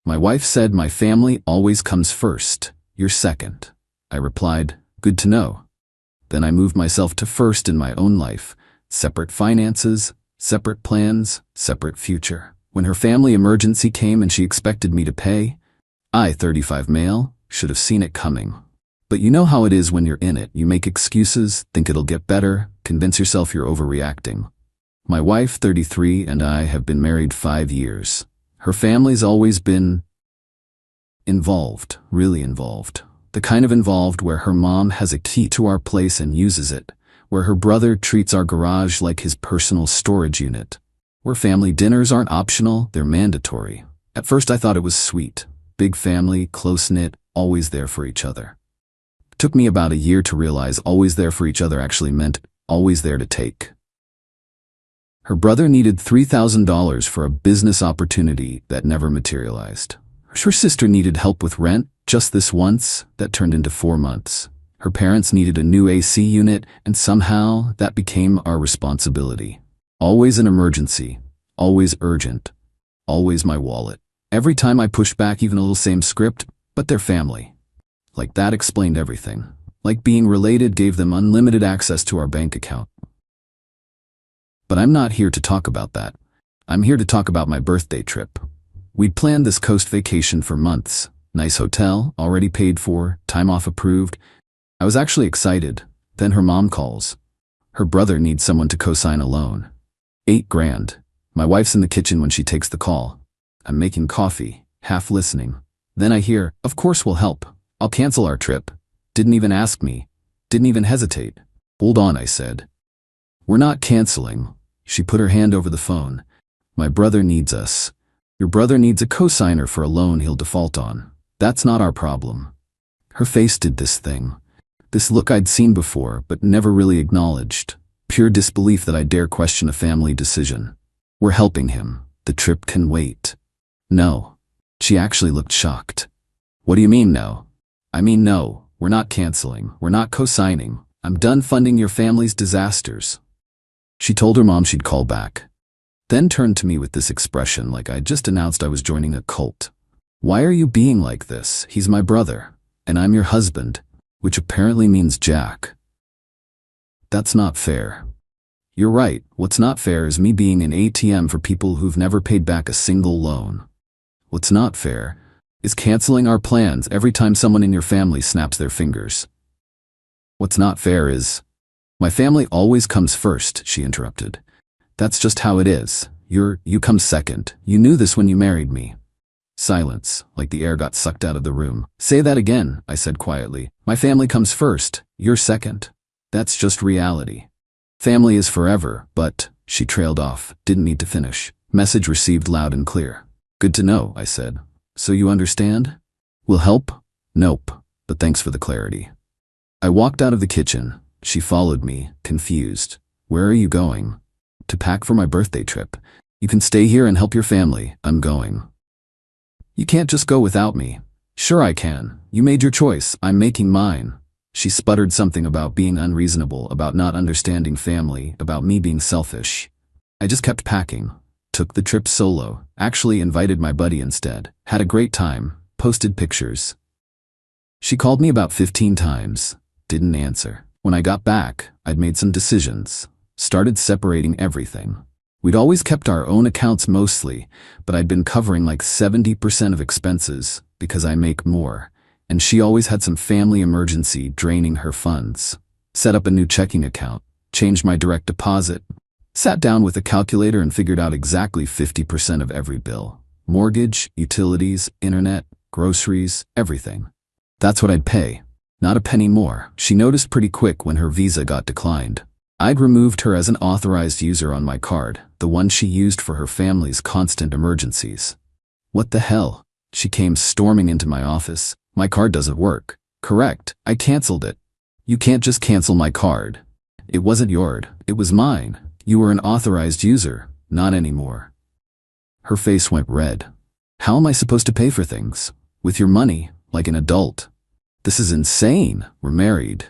My wife said my family always comes first. You're second. I replied, good to know. Then I moved myself to first in my own life. Separate finances, separate plans, separate future. When her family emergency came and she expected me to pay, I, 35 male, should have seen it coming. But you know how it is when you're in it. You make excuses, think it'll get better, convince yourself you're overreacting. My wife, 33, and I have been married 5 years. Her family's always been involved, really involved. The kind of involved where her mom has a key to our place and uses it, where her brother treats our garage like his personal storage unit, where family dinners aren't optional, they're mandatory. At first I thought it was sweet. Big family, close-knit, always there for each other. It took me about a year to realize always there for each other actually meant always there to take. Her brother needed $3,000 for a business opportunity that never materialized. Her sister needed help with rent, just this once, that turned into 4 months. Her parents needed a new AC unit, and somehow that became our responsibility. Always an emergency, always urgent, always my wallet. Every time I pushed back even a little same script, but their family. Like that explained everything. Like being related gave them unlimited access to our bank account. But I'm not here to talk about that. I'm here to talk about my birthday trip. We'd planned this coast vacation for months. Nice hotel, already paid for, time off approved. I was actually excited. Then her mom calls. Her brother needs someone to co-sign a loan. $8 grand. My wife's in the kitchen when she takes the call. I'm making coffee, half listening. Then I hear, of course we'll help. I'll cancel our trip. Didn't even ask me. Didn't even hesitate. Hold on, I said. We're not canceling. She put her hand over the phone. My brother needs us. Your brother needs a co-signer for a loan he'll default on. That's not our problem. Her face did this thing. This look I'd seen before, but never really acknowledged. Pure disbelief that I dare question a family decision. We're helping him. The trip can wait. No. She actually looked shocked. What do you mean no? I mean no, we're not canceling. We're not co-signing. I'm done funding your family's disasters. She told her mom she'd call back. Then turned to me with this expression like I'd just announced I was joining a cult. Why are you being like this? He's my brother, and I'm your husband, which apparently means Jack. That's not fair. You're right, what's not fair is me being an ATM for people who've never paid back a single loan. What's not fair is canceling our plans every time someone in your family snaps their fingers. What's not fair is, my family always comes first, she interrupted. That's just how it is. You come second. You knew this when you married me. Silence, like the air got sucked out of the room. Say that again, I said quietly. My family comes first. You're second. That's just reality. Family is forever, but, she trailed off, didn't need to finish. Message received loud and clear. Good to know, I said. So you understand? Will help? Nope, but thanks for the clarity. I walked out of the kitchen. She followed me, confused. Where are you going? To pack for my birthday trip. You can stay here and help your family. I'm going. You can't just go without me. Sure I can. You made your choice. I'm making mine. She sputtered something about being unreasonable, about not understanding family, about me being selfish. I just kept packing. Took the trip solo. Actually invited my buddy instead. Had a great time. Posted pictures. She called me about 15 times. Didn't answer. When I got back, I'd made some decisions. Started separating everything. We'd always kept our own accounts mostly, but I'd been covering like 70% of expenses because I make more, and she always had some family emergency draining her funds. Set up a new checking account, changed my direct deposit, sat down with a calculator and figured out exactly 50% of every bill. Mortgage, utilities, internet, groceries, everything. That's what I'd pay. Not a penny more. She noticed pretty quick when her Visa got declined. I'd removed her as an authorized user on my card, the one she used for her family's constant emergencies. What the hell? She came storming into my office. My card doesn't work. Correct, I canceled it. You can't just cancel my card. It wasn't yours, it was mine. You were an authorized user, not anymore. Her face went red. How am I supposed to pay for things? With your money, like an adult. This is insane. We're married.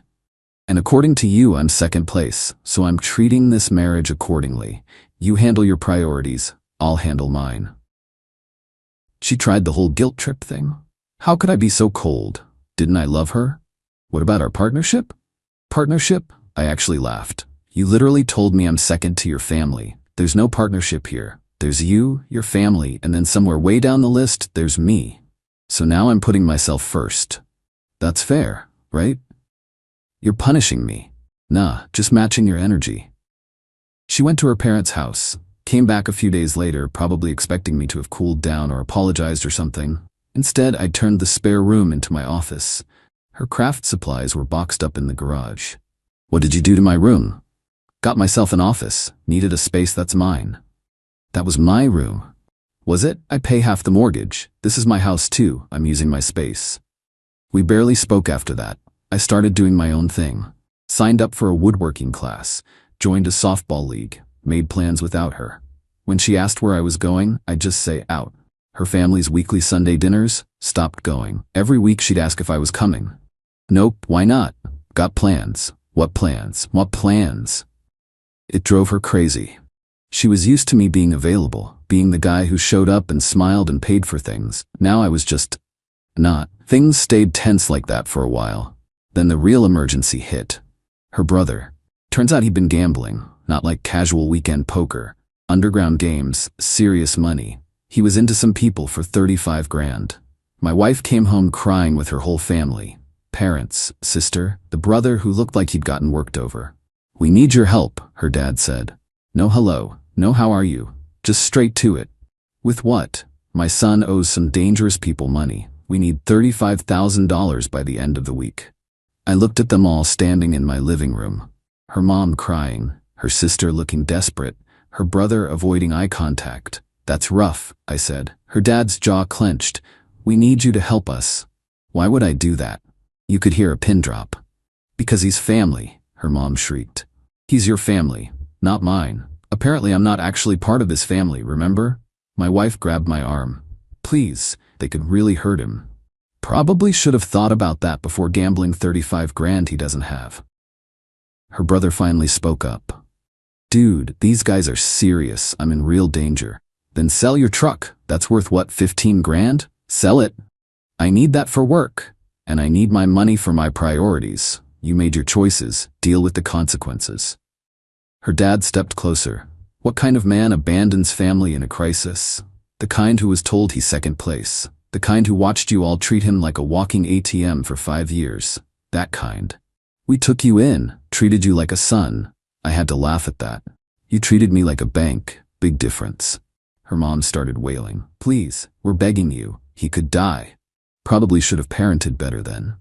And according to you, I'm second place, so I'm treating this marriage accordingly. You handle your priorities, I'll handle mine. She tried the whole guilt trip thing. How could I be so cold? Didn't I love her? What about our partnership? Partnership? I actually laughed. You literally told me I'm second to your family. There's no partnership here. There's you, your family, and then somewhere way down the list, there's me. So now I'm putting myself first. That's fair, right? You're punishing me. Nah, just matching your energy. She went to her parents' house, came back a few days later, probably expecting me to have cooled down or apologized or something. Instead, I turned the spare room into my office. Her craft supplies were boxed up in the garage. What did you do to my room? Got myself an office, needed a space that's mine. That was my room. Was it? I pay half the mortgage. This is my house too, I'm using my space. We barely spoke after that. I started doing my own thing. Signed up for a woodworking class, joined a softball league, made plans without her. When she asked where I was going, I'd just say out. Her family's weekly Sunday dinners, stopped going. Every week she'd ask if I was coming. Nope, why not? Got plans. What plans? What plans? It drove her crazy. She was used to me being available, being the guy who showed up and smiled and paid for things. Now I was just not. Things stayed tense like that for a while. Then the real emergency hit. Her brother. Turns out he'd been gambling, not like casual weekend poker. Underground games, serious money. He was into some people for 35 grand. My wife came home crying with her whole family. Parents, sister, the brother who looked like he'd gotten worked over. We need your help, her dad said. No hello, no how are you, just straight to it. With what? My son owes some dangerous people money. We need $35,000 by the end of the week. I looked at them all standing in my living room. Her mom crying, her sister looking desperate, her brother avoiding eye contact. That's rough, I said. Her dad's jaw clenched. We need you to help us. Why would I do that? You could hear a pin drop. Because he's family, her mom shrieked. He's your family, not mine. Apparently I'm not actually part of this family, remember? My wife grabbed my arm. Please, they could really hurt him. Probably should have thought about that before gambling 35 grand he doesn't have. Her brother finally spoke up. Dude, these guys are serious. I'm in real danger. Then sell your truck. That's worth what, 15 grand? Sell it. I need that for work. And I need my money for my priorities. You made your choices. Deal with the consequences. Her dad stepped closer. What kind of man abandons family in a crisis? The kind who was told he's second place. The kind who watched you all treat him like a walking ATM for 5 years. That kind. We took you in, treated you like a son. I had to laugh at that. You treated me like a bank. Big difference. Her mom started wailing. Please, we're begging you. He could die. Probably should have parented better then.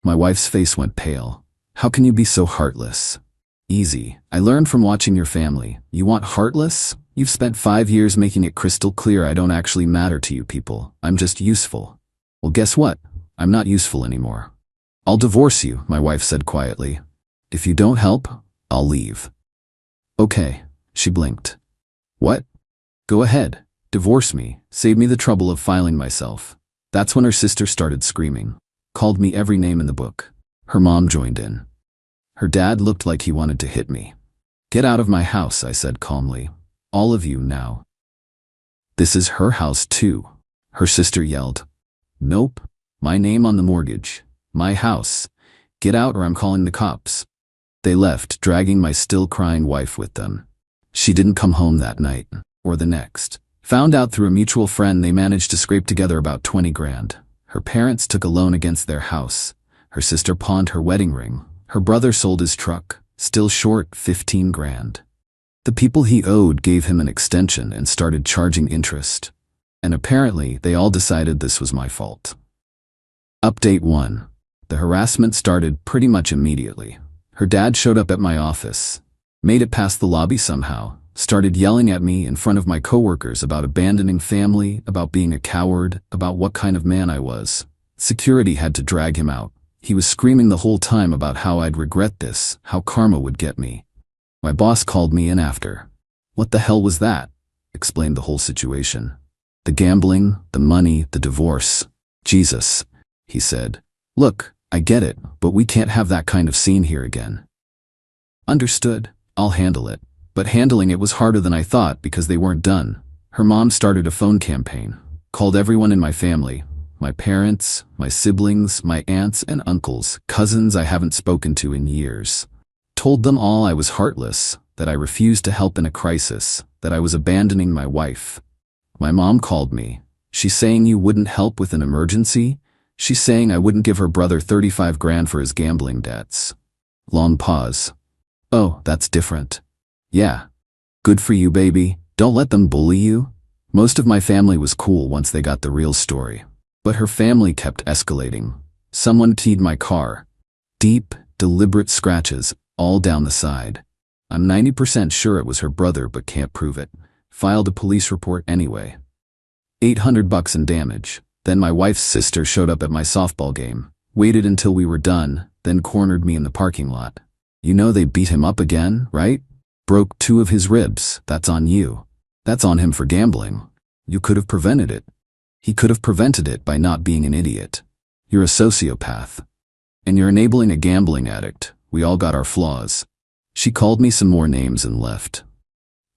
My wife's face went pale. How can you be so heartless? Easy. I learned from watching your family. You want heartless? You've spent 5 years making it crystal clear I don't actually matter to you people. I'm just useful. Well, guess what? I'm not useful anymore. I'll divorce you, my wife said quietly. If you don't help, I'll leave. Okay, she blinked. What? Go ahead. Divorce me. Save me the trouble of filing myself. That's when her sister started screaming. Called me every name in the book. Her mom joined in. Her dad looked like he wanted to hit me. Get out of my house, I said calmly. All of you now. This is her house too, her sister yelled. Nope. My name on the mortgage. My house. Get out or I'm calling the cops. They left, dragging my still crying wife with them. She didn't come home that night, or the next. Found out through a mutual friend they managed to scrape together about 20 grand. Her parents took a loan against their house. Her sister pawned her wedding ring. Her brother sold his truck, still short 15 grand. The people he owed gave him an extension and started charging interest. And apparently they all decided this was my fault. Update 1. The harassment started pretty much immediately. Her dad showed up at my office, made it past the lobby somehow, started yelling at me in front of my coworkers about abandoning family, about being a coward, about what kind of man I was. Security had to drag him out. He was screaming the whole time about how I'd regret this, how karma would get me. My boss called me in after. What the hell was that? Explained the whole situation. The gambling, the money, the divorce. Jesus, he said. Look, I get it, but we can't have that kind of scene here again. Understood. I'll handle it. But handling it was harder than I thought because they weren't done. Her mom started a phone campaign. Called everyone in my family. My parents, my siblings, my aunts and uncles, cousins I haven't spoken to in years. Told them all I was heartless, that I refused to help in a crisis, that I was abandoning my wife. My mom called me. She's saying you wouldn't help with an emergency? She's saying I wouldn't give her brother 35 grand for his gambling debts. Long pause. Oh, that's different. Yeah. Good for you, baby. Don't let them bully you. Most of my family was cool once they got the real story. But her family kept escalating. Someone keyed my car. Deep, deliberate scratches, all down the side. I'm 90% sure it was her brother but can't prove it. Filed a police report anyway. $800 in damage. Then my wife's sister showed up at my softball game, waited until we were done, then cornered me in the parking lot. You know they beat him up again, right? Broke 2 of his ribs. That's on you. That's on him for gambling. You could have prevented it. He could have prevented it by not being an idiot. You're a sociopath. And you're enabling a gambling addict. We all got our flaws. She called me some more names and left.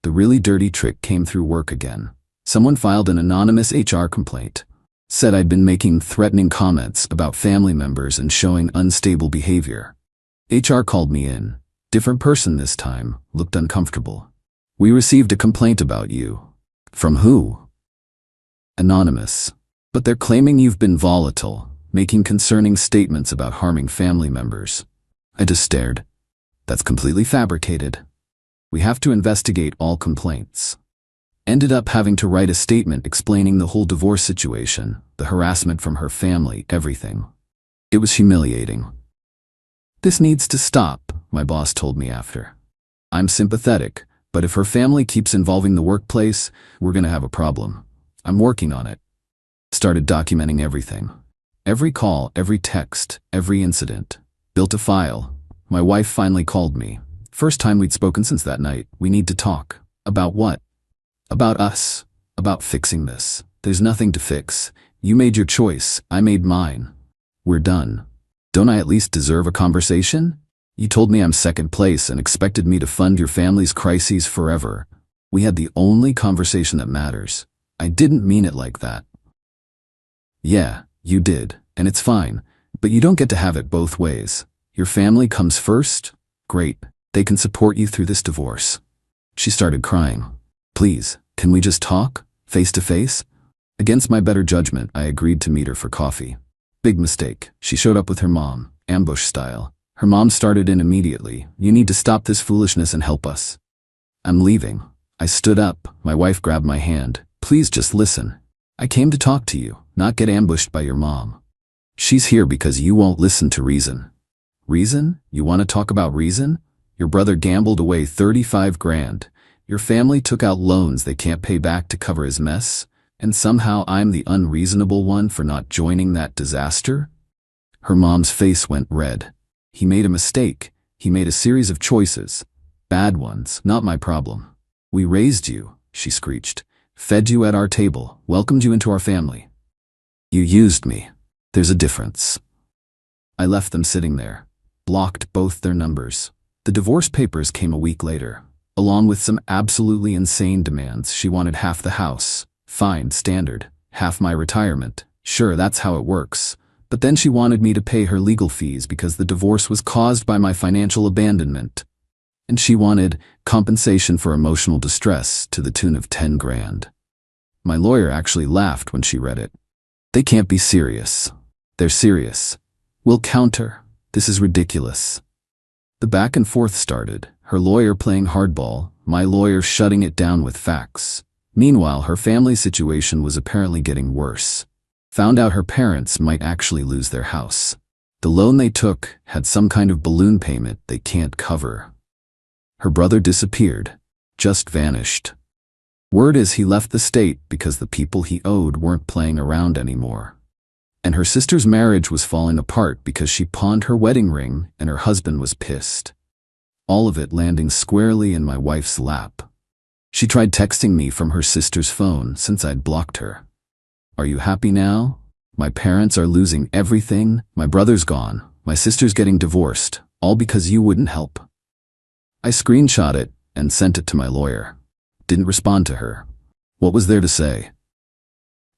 The really dirty trick came through work again. Someone filed an anonymous HR complaint. Said I'd been making threatening comments about family members and showing unstable behavior. HR called me in. Different person this time, looked uncomfortable. We received a complaint about you. From who? Anonymous. But they're claiming you've been volatile, making concerning statements about harming family members. I just stared. That's completely fabricated. We have to investigate all complaints. Ended up having to write a statement explaining the whole divorce situation, the harassment from her family, everything. It was humiliating. This needs to stop, my boss told me after. I'm sympathetic, but if her family keeps involving the workplace, we're gonna have a problem. I'm working on it. Started documenting everything. Every call, every text, every incident. Built a file. My wife finally called me. First time we'd spoken since that night. We need to talk. About what? About us. About fixing this. There's nothing to fix. You made your choice. I made mine. We're done. Don't I at least deserve a conversation? You told me I'm second place and expected me to fund your family's crises forever. We had the only conversation that matters. I didn't mean it like that. Yeah, you did, and it's fine, but you don't get to have it both ways. Your family comes first? Great. They can support you through this divorce. She started crying. Please, can we just talk? Face to face? Against my better judgment, I agreed to meet her for coffee. Big mistake. She showed up with her mom, ambush style. Her mom started in immediately. You need to stop this foolishness and help us. I'm leaving. I stood up. My wife grabbed my hand. Please just listen. I came to talk to you, not get ambushed by your mom. She's here because you won't listen to reason. Reason? You want to talk about reason? Your brother gambled away 35 grand. Your family took out loans they can't pay back to cover his mess, and somehow I'm the unreasonable one for not joining that disaster? Her mom's face went red. He made a mistake. He made a series of choices. Bad ones, not my problem. We raised you, she screeched. Fed you at our table, welcomed you into our family. You used me. There's a difference. I left them sitting there. Blocked both their numbers. The divorce papers came a week later. Along with some absolutely insane demands. She wanted half the house. Fine, standard. Half my retirement. Sure, that's how it works. But then she wanted me to pay her legal fees because the divorce was caused by my financial abandonment. And she wanted compensation for emotional distress to the tune of 10 grand. My lawyer actually laughed when she read it. They can't be serious. They're serious. We'll counter. This is ridiculous. The back and forth started. Her lawyer playing hardball, my lawyer shutting it down with facts. Meanwhile, her family situation was apparently getting worse. Found out her parents might actually lose their house. The loan they took had some kind of balloon payment they can't cover. Her brother disappeared. Just vanished. Word is he left the state because the people he owed weren't playing around anymore. And her sister's marriage was falling apart because she pawned her wedding ring and her husband was pissed. All of it landing squarely in my wife's lap. She tried texting me from her sister's phone since I'd blocked her. Are you happy now? My parents are losing everything. My brother's gone. My sister's getting divorced. All because you wouldn't help. I screenshot it and sent it to my lawyer. Didn't respond to her. What was there to say?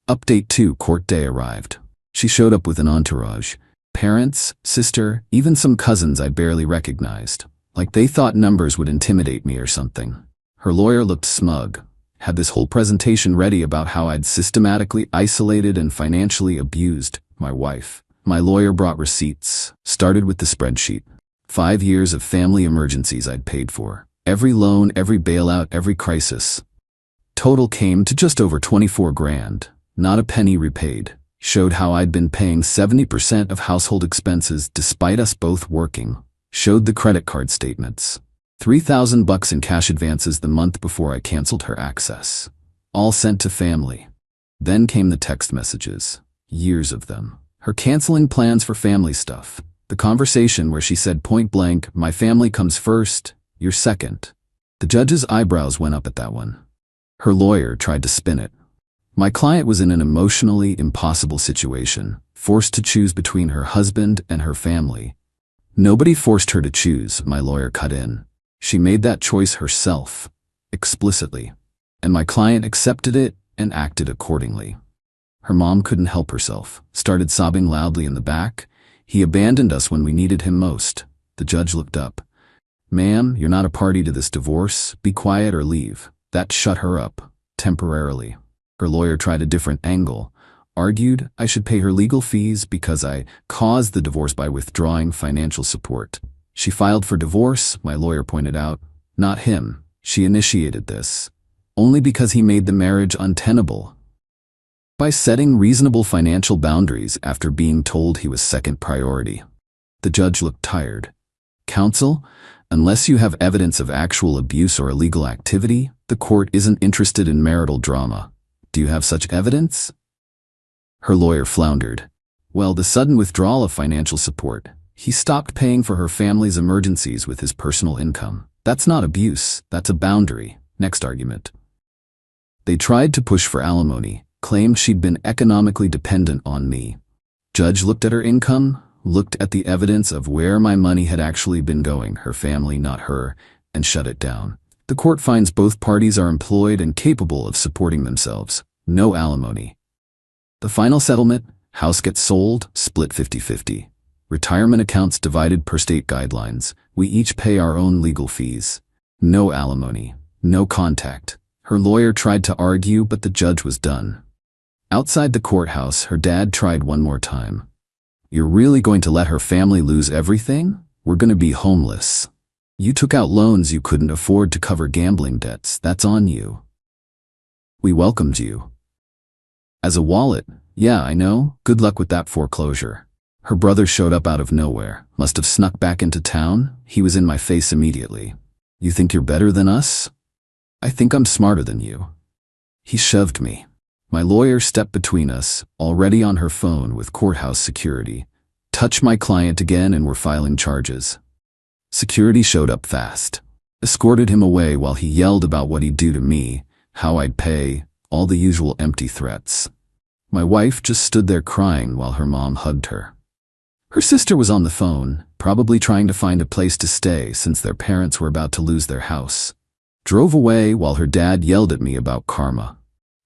Update 2: Court day arrived. She showed up with an entourage. Parents, sister, even some cousins I barely recognized. Like they thought numbers would intimidate me or something. Her lawyer looked smug. Had this whole presentation ready about how I'd systematically isolated and financially abused my wife. My lawyer brought receipts. Started with the spreadsheet. 5 years of family emergencies I'd paid for. Every loan, every bailout, every crisis. Total came to just over 24 grand. Not a penny repaid. Showed how I'd been paying 70% of household expenses despite us both working. Showed the credit card statements. $3,000 in cash advances the month before I canceled her access. All sent to family. Then came the text messages. Years of them. Her canceling plans for family stuff. The conversation where she said point blank, "My family comes first, you're second." The judge's eyebrows went up at that one. Her lawyer tried to spin it. My client was in an emotionally impossible situation, forced to choose between her husband and her family. Nobody forced her to choose, my lawyer cut in. She made that choice herself, explicitly, and my client accepted it and acted accordingly. Her mom couldn't help herself, started sobbing loudly in the back. "He abandoned us when we needed him most." The judge looked up. "Ma'am, you're not a party to this divorce. Be quiet or leave." That shut her up, temporarily. Her lawyer tried a different angle, argued I should pay her legal fees because I caused the divorce by withdrawing financial support. She filed for divorce, my lawyer pointed out. Not him. She initiated this. Only because he made the marriage untenable. By setting reasonable financial boundaries after being told he was second priority. The judge looked tired. "Counsel, unless you have evidence of actual abuse or illegal activity, the court isn't interested in marital drama. Do you have such evidence?" Her lawyer floundered. "Well, the sudden withdrawal of financial support. He stopped paying for her family's emergencies with his personal income. That's not abuse, that's a boundary." Next argument. "They tried to push for alimony, claimed she'd been economically dependent on me." Judge looked at her income, looked at the evidence of where my money had actually been going, her family, not her, and shut it down. The court finds both parties are employed and capable of supporting themselves. No alimony. The final settlement: house gets sold, split 50-50. Retirement accounts divided per state guidelines. We each pay our own legal fees. No alimony. No contact. Her lawyer tried to argue, but the judge was done. Outside the courthouse, her dad tried one more time. "You're really going to let her family lose everything? We're going to be homeless. You took out loans you couldn't afford to cover gambling debts. That's on you. We welcomed you." As a wallet, "Yeah, I know. Good luck with that foreclosure." Her brother showed up out of nowhere. Must have snuck back into town. He was in my face immediately. "You think you're better than us?" "I think I'm smarter than you." He shoved me. My lawyer stepped between us, already on her phone with courthouse security. Touch my client again and we're filing charges. Security showed up fast. Escorted him away while he yelled about what he'd do to me, how I'd pay, all the usual empty threats. My wife just stood there crying while her mom hugged her. Her sister was on the phone, probably trying to find a place to stay since their parents were about to lose their house. Drove away while her dad yelled at me about karma.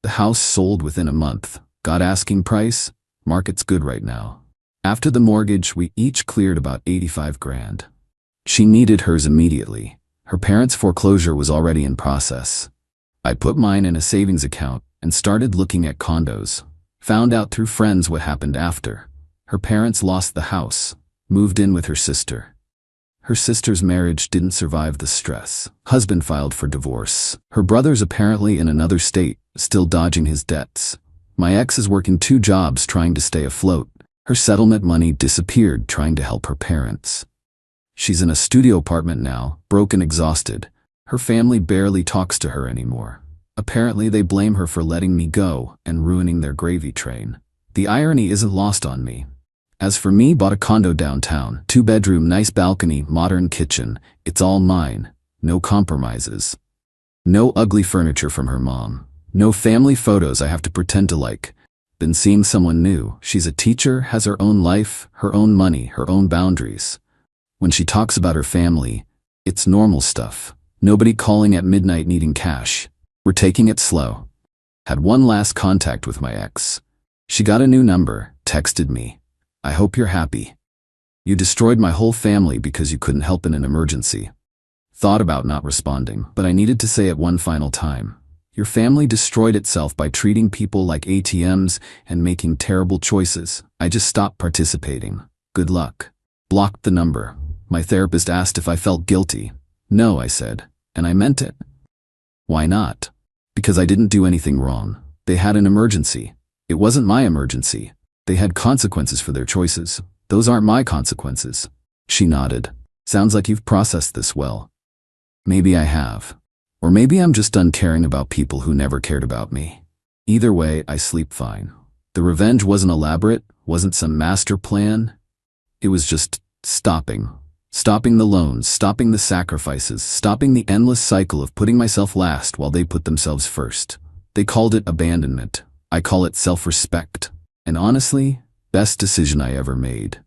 The house sold within a month. Got asking price. Market's good right now. After the mortgage, we each cleared about 85 grand. She needed hers immediately. Her parents' foreclosure was already in process. I put mine in a savings account and started looking at condos. Found out through friends what happened after. Her parents lost the house, moved in with her sister. Her sister's marriage didn't survive the stress. Husband filed for divorce. Her brother's apparently in another state, still dodging his debts. My ex is working 2 jobs trying to stay afloat. Her settlement money disappeared trying to help her parents. She's in a studio apartment now, broke and exhausted. Her family barely talks to her anymore. Apparently they blame her for letting me go and ruining their gravy train. The irony isn't lost on me. As for me, bought a condo downtown, 2-bedroom, nice balcony, modern kitchen. It's all mine. No compromises. No ugly furniture from her mom. No family photos I have to pretend to like. Been seeing someone new. She's a teacher, has her own life, her own money, her own boundaries. When she talks about her family, it's normal stuff. Nobody calling at midnight needing cash. We're taking it slow. Had one last contact with my ex. She got a new number, texted me. I hope you're happy. You destroyed my whole family because you couldn't help in an emergency. Thought about not responding, but I needed to say it one final time. Your family destroyed itself by treating people like ATMs and making terrible choices. I just stopped participating. Good luck. Blocked the number. My therapist asked if I felt guilty. No, I said, and I meant it. Why not? Because I didn't do anything wrong. They had an emergency. It wasn't my emergency. They had consequences for their choices. Those aren't my consequences. She nodded. Sounds like you've processed this well. Maybe I have. Or maybe I'm just done caring about people who never cared about me. Either way, I sleep fine. The revenge wasn't elaborate, wasn't some master plan. It was just stopping. Stopping the loans, stopping the sacrifices, stopping the endless cycle of putting myself last while they put themselves first. They called it abandonment. I call it self-respect. And honestly, best decision I ever made.